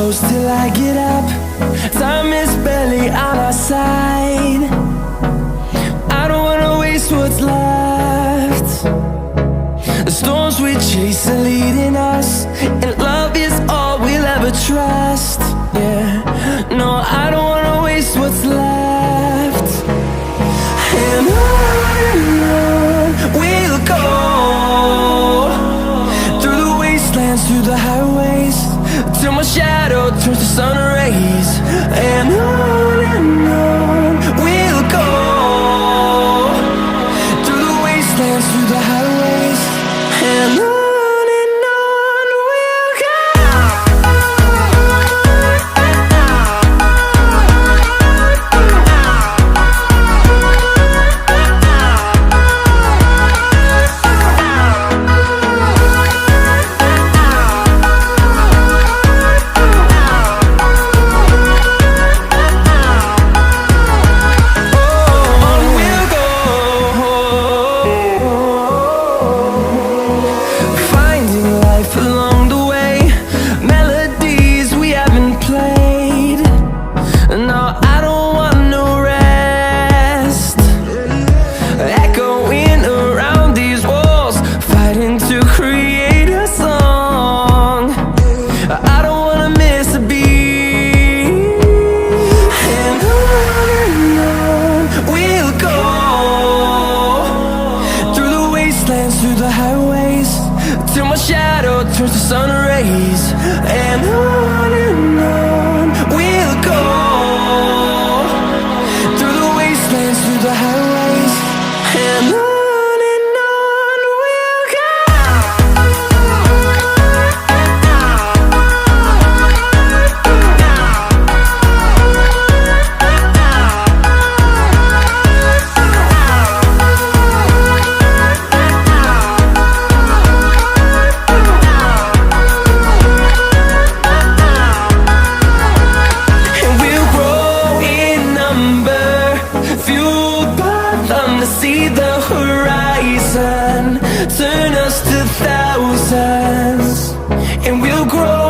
close till I get up. Time is barely on our side. I don't wanna waste what's left. The storms we chase are leading us, and love is all we'll ever trust. Yeah, no, I don't wanna waste what's left. And on we'll go, through the wastelands, through the highways, till my shadow turns to sun rays. And on we'll go, through the wastelands, through the highways, and on we'll go. Through the highways, till my shadow turns to sun rays. And on we'll go, through the wastelands, through the highways, and on we'll go. See the horizon turn us to thousands, and we'll grow